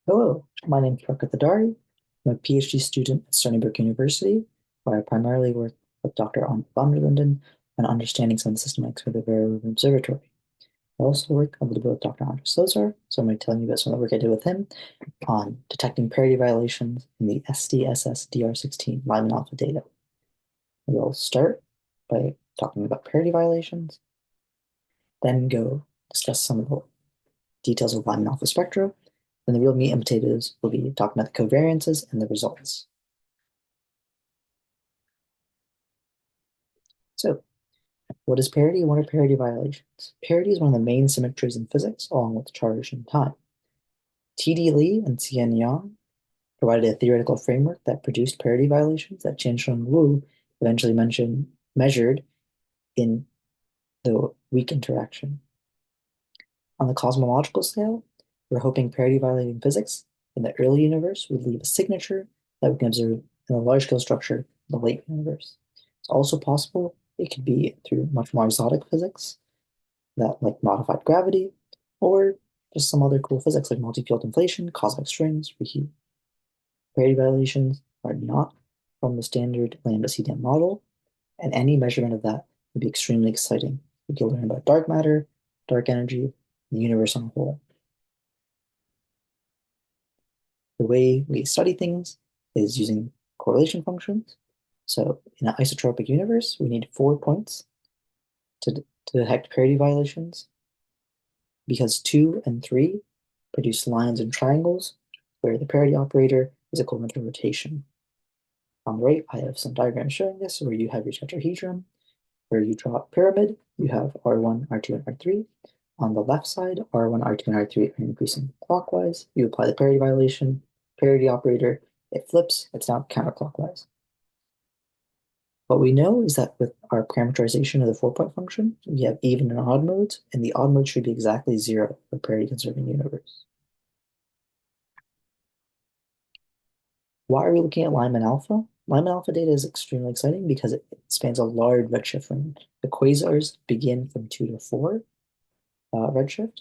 Hello, my name is Prakruth Adari. I'm a PhD student at Stony Brook University, where I primarily work with Dr. Anne van der Linden on understanding some of the systematics for the Variable Observatory. I also work a little bit with Dr. Andres Slosar, so I'm going to tell you about some of the work I did with him on detecting parity violations in the SDSS DR16 Lyman-α data. We'll start by talking about parity violations, then go discuss some of the details of Lyman-α spectra, and the real meat and potatoes will be talking about the covariances and the results. So, what is parity and what are parity violations? Parity is one of the main symmetries in physics, along with charge and time. T.D. Lee and C.N. Yang provided a theoretical framework that produced parity violations that Qiansheng Wu eventually measured in the weak interaction. On the cosmological scale, we're hoping parity violating physics in the early universe would leave a signature that we can observe in a large-scale structure in the late universe. It's also possible it could be through much more exotic physics, that like modified gravity, or just some other cool physics like multi-field inflation, cosmic strings, reheat. Parity violations are not from the standard lambda CDM model, and any measurement of that would be extremely exciting. We can learn about dark matter, dark energy, the universe on a whole. The way we study things is using correlation functions. So in an isotropic universe, we need 4 points to detect parity violations, because 2 and 3 produce lines and triangles where the parity operator is equivalent to rotation. On the right, I have some diagrams showing this, where you have your tetrahedron. Where you draw a pyramid, you have R1, R2, and R3. On the left side, R1, R2, and R3 are increasing clockwise. You apply the parity violation, parity operator, it flips, it's now counterclockwise. What we know is that with our parameterization of the 4-point function, we have even and odd modes, and the odd mode should be exactly 0 for parity conserving universe. Why are we looking at Lyman-α? Lyman-α data is extremely exciting because it spans a large redshift range. The quasars begin from 2 to 4 redshift.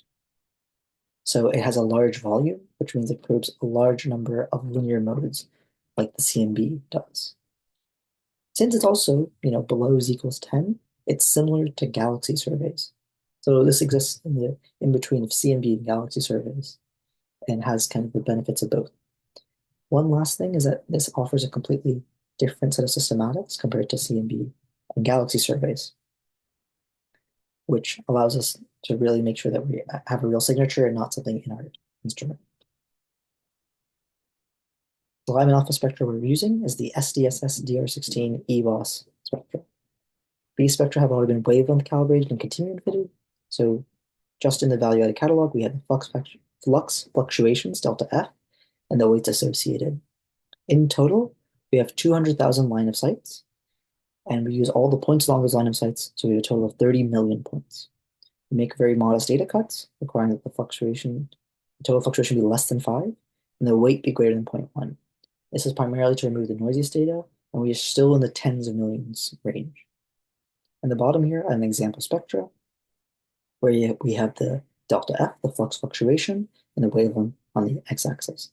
So it has a large volume, which means it probes a large number of linear modes like the CMB does. Since it's also, below z equals 10, it's similar to galaxy surveys. So this exists in the in between of CMB and galaxy surveys and has kind of the benefits of both. One last thing is that this offers a completely different set of systematics compared to CMB and galaxy surveys, which allows us to really make sure that we have a real signature and not something in our instrument. The Lyman-α spectra we're using is the SDSS DR16 EBOS spectra. These spectra have already been wavelength calibrated and continuum fitted. So just in the value-added catalog, we have the flux fluctuations, delta F, and the weights associated. In total, we have 200,000 line of sights, and we use all the points along those line of sights, so we have a total of 30 million points. We make very modest data cuts, requiring that the total fluctuation be less than 5, and the weight be greater than 0.1. This is primarily to remove the noisiest data, and we are still in the tens of millions range. And the bottom here, I have an example spectra, where we have the delta F, the flux fluctuation, and the wavelength on the x-axis.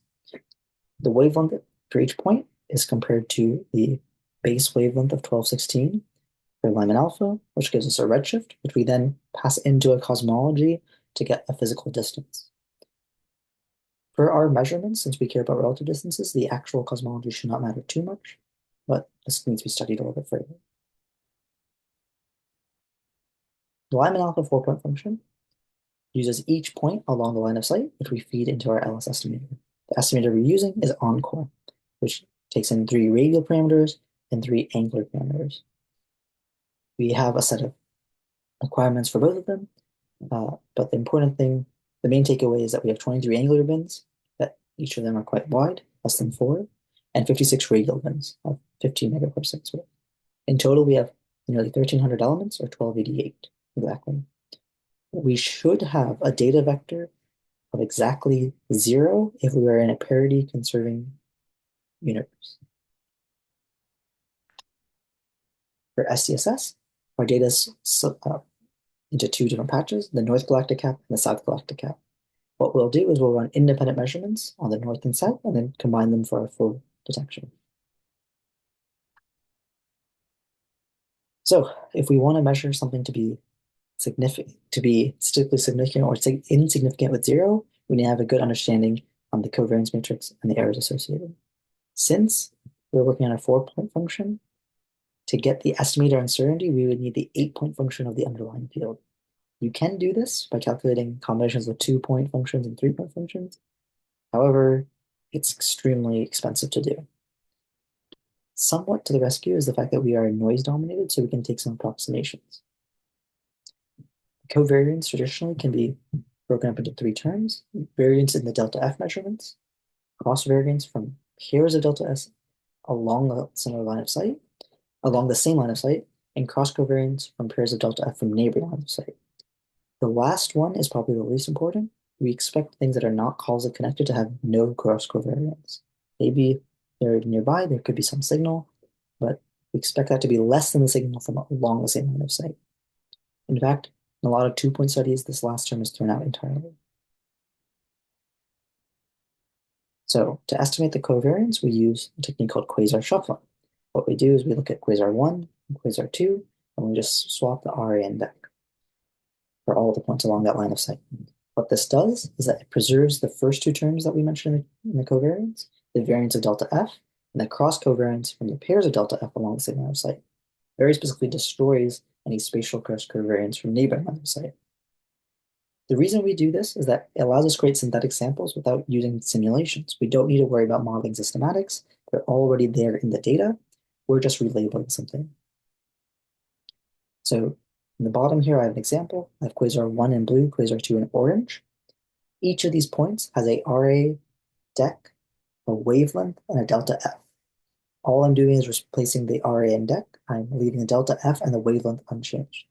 The wavelength for each point is compared to the base wavelength of 1216 for Lyman-α, which gives us a redshift, which we then pass into a cosmology to get a physical distance. For our measurements, since we care about relative distances, the actual cosmology should not matter too much, but this needs to be studied a little bit further. The Lyman-α 4-point function uses each point along the line of sight, which we feed into our LS estimator. The estimator we're using is Encore, which takes in 3 radial parameters and 3 angular parameters. We have a set of requirements for both of them, but the important thing, the main takeaway is that we have 23 angular bins, that each of them are quite wide, less than 4, and 56 radial bins of 15 megaparsecs width. In total, we have nearly 1,300 elements, or 1288 exactly. We should have a data vector of exactly 0 if we were in a parity conserving universe. For SDSS, our data is into 2 different patches, the North Galactic Cap and the South Galactic Cap. What we'll do is we'll run independent measurements on the north and south and then combine them for our full detection. So if we want to measure something to be significant, to be statistically significant or insignificant with 0, we need to have a good understanding on the covariance matrix and the errors associated. Since we're working on a 4-point function, to get the estimator uncertainty, we would need the 8-point function of the underlying field. You can do this by calculating combinations of 2-point functions and 3-point functions. However, it's extremely expensive to do. Somewhat to the rescue is the fact that we are noise dominated, so we can take some approximations. Covariance traditionally can be broken up into 3 terms: variance in the delta F measurements, cross variance from pairs of delta S along the similar line of sight, along the same line of sight, and cross covariance from pairs of delta F from neighboring lines of sight. The last one is probably the least important. We expect things that are not causally connected to have no cross covariance. Maybe they're nearby, there could be some signal, but we expect that to be less than the signal from along the same line of sight. In fact, in a lot of 2-point studies, this last term is thrown out entirely. So to estimate the covariance, we use a technique called quasar shuffling. What we do is we look at quasar 1 and quasar 2, and we just swap the RA and deck for all the points along that line of sight. What this does is that it preserves the first 2 terms that we mentioned in the covariance, the variance of delta F, and the cross covariance from the pairs of delta F along the same line of sight. Very specifically destroys any spatial cross covariance from neighboring lines of sight. The reason we do this is that it allows us to create synthetic samples without using simulations. We don't need to worry about modeling systematics. They're already there in the data. We're just relabeling something. So in the bottom here, I have an example. I have quasar 1 in blue, quasar 2 in orange. Each of these points has a RA deck, a wavelength, and a delta F. All I'm doing is replacing the RA and deck. I'm leaving the delta F and the wavelength unchanged.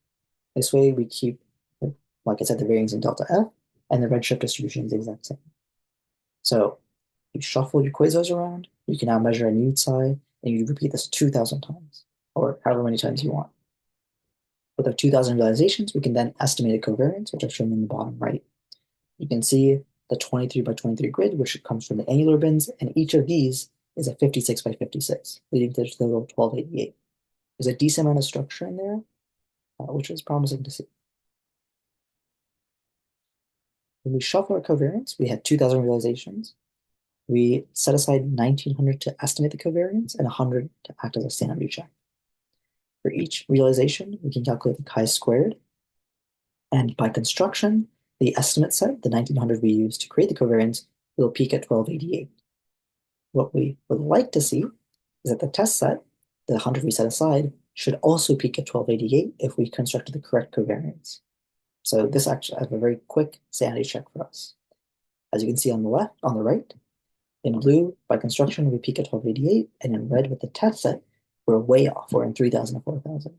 This way we keep, like I said, the variance in delta F, and the redshift distribution is the exact same. So you shuffle your quasars around, you can now measure a new psi, and you repeat this 2,000 times, or however many times you want. With our 2,000 realizations, we can then estimate a covariance, which I've shown in the bottom right. You can see the 23 by 23 grid, which comes from the angular bins, and each of these is a 56 by 56, leading to the total 1288. There's a decent amount of structure in there, which is promising to see. When we shuffle our covariance, we had 2,000 realizations. We set aside 1,900 to estimate the covariance and 100 to act as a sanity check. For each realization, we can calculate the chi-squared. And by construction, the estimate set, the 1,900 we use to create the covariance, will peak at 1288. What we would like to see is that the test set, the 100 we set aside, should also peak at 1288 if we constructed the correct covariance. So this actually has a very quick sanity check for us. As you can see on the left, on the right, in blue, by construction, we peak at 1288, and in red with the test set, we're way off. We're in 3,000 to 4,000.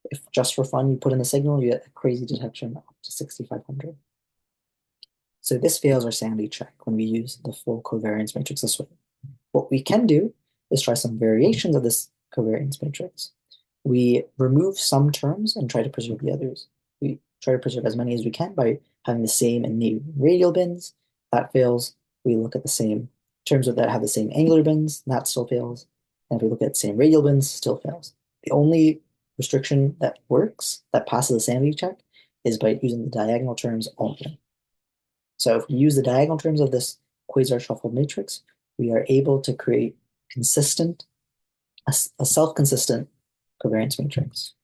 If just for fun you put in the signal, you get a crazy detection up to 6,500. So this fails our sanity check when we use the full covariance matrix this way. What we can do is try some variations of this covariance matrix. We remove some terms and try to preserve the others. We try to preserve as many as we can by having the same and neighboring radial bins. That fails. We look at the same terms that have the same angular bins. That still fails. And if we look at the same radial bins, still fails. The only restriction that works, that passes the sanity check, is by using the diagonal terms only. So if we use the diagonal terms of this quasar shuffled matrix, we are able to create a self-consistent covariance matrix.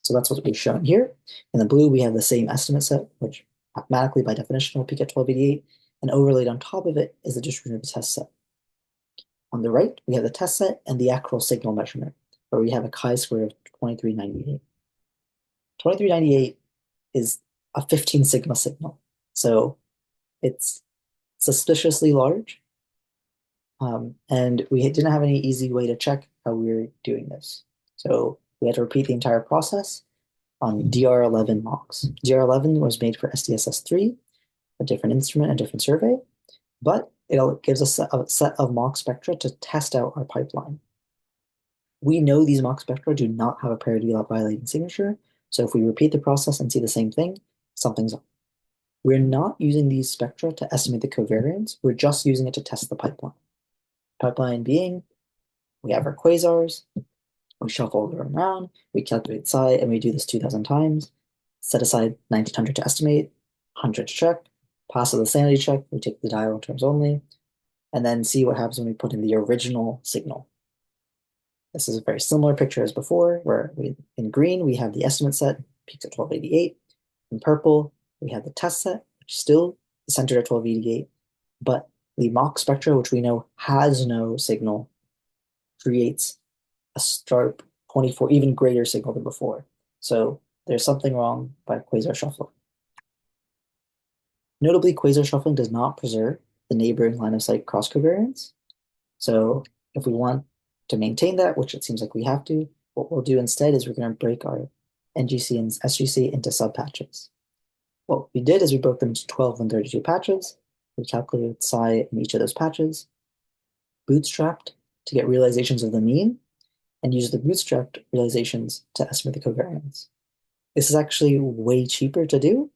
So that's what we've shown here. In the blue, we have the same estimate set, which mathematically by definition will peak at 1288, and overlaid on top of it is the distribution of the test set. On the right, we have the test set and the actual signal measurement, where we have a chi-square of 2398. 2398 is a 15 sigma signal, so it's suspiciously large, and we didn't have any easy way to check how we were doing this. So we had to repeat the entire process on DR11 mocks. DR11 was made for SDSS 3, a different instrument, a different survey, but it gives us a set of mock spectra to test out our pipeline. We know these mock spectra do not have a parity violating signature, so if we repeat the process and see the same thing, something's up. We're not using these spectra to estimate the covariance. We're just using it to test the pipeline. Pipeline being, we have our quasars, we shuffle them around, we calculate psi, and we do this 2,000 times. Set aside 1,900 to estimate, 100 to check, pass the sanity check, we take the diagonal terms only, and then see what happens when we put in the original signal. This is a very similar picture as before, where in green, we have the estimate set, peaks at 1288. In purple, we have the test set, which is still centered at 1288, but the mock spectra, which we know has no signal, creates a sharp 24, even greater signal than before. So there's something wrong by quasar shuffling. Notably, quasar shuffling does not preserve the neighboring line of sight cross covariance. So if we want to maintain that, which it seems like we have to, what we'll do instead is we're going to break our NGC and SGC into subpatches. What we did is we broke them into 12 and 32 patches. We calculated psi in each of those patches, bootstrapped to get realizations of the mean, and used the bootstrapped realizations to estimate the covariance. This is actually way cheaper to do.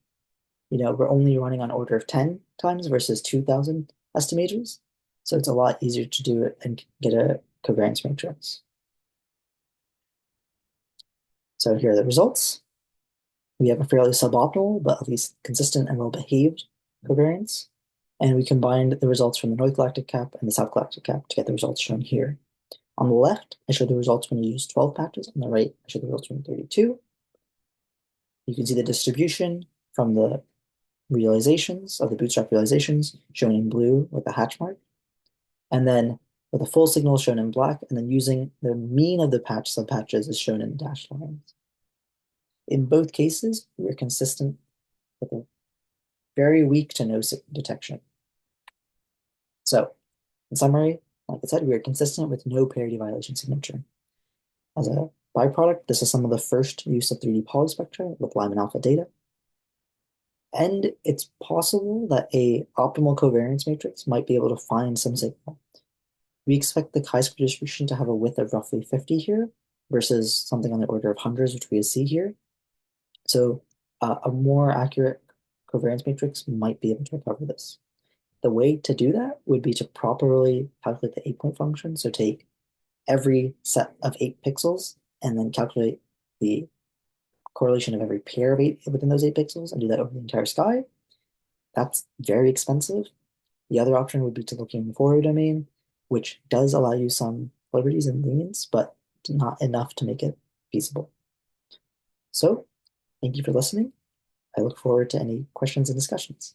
We're only running on order of 10 times versus 2,000 estimators. So it's a lot easier to do it and get a covariance matrix. So here are the results. We have a fairly suboptimal, but at least consistent and well-behaved covariance. And we combined the results from the North Galactic cap and the South Galactic cap to get the results shown here. On the left, I showed the results when you use 12 patches. On the right, I showed the results when 32. You can see the distribution from the realizations of the bootstrap realizations shown in blue with a hatch mark. And then with the full signal shown in black, and then using the mean of the patch subpatches is shown in dashed lines. In both cases, we are consistent with a very weak to no detection. So, in summary, like I said, we are consistent with no parity violation signature. As a byproduct, this is some of the first use of 3D polyspectra with Lyman-α data. And it's possible that a optimal covariance matrix might be able to find some signal. We expect the chi-square distribution to have a width of roughly 50 here versus something on the order of hundreds, which we see here. So a more accurate covariance matrix might be able to recover this. The way to do that would be to properly calculate the 8-point function. So take every set of 8 pixels and then calculate the correlation of every pair of 8 within those 8 pixels and do that over the entire sky. That's very expensive. The other option would be to look in the Fourier domain, which does allow you some liberties and lenience, but not enough to make it feasible. So, thank you for listening. I look forward to any questions and discussions.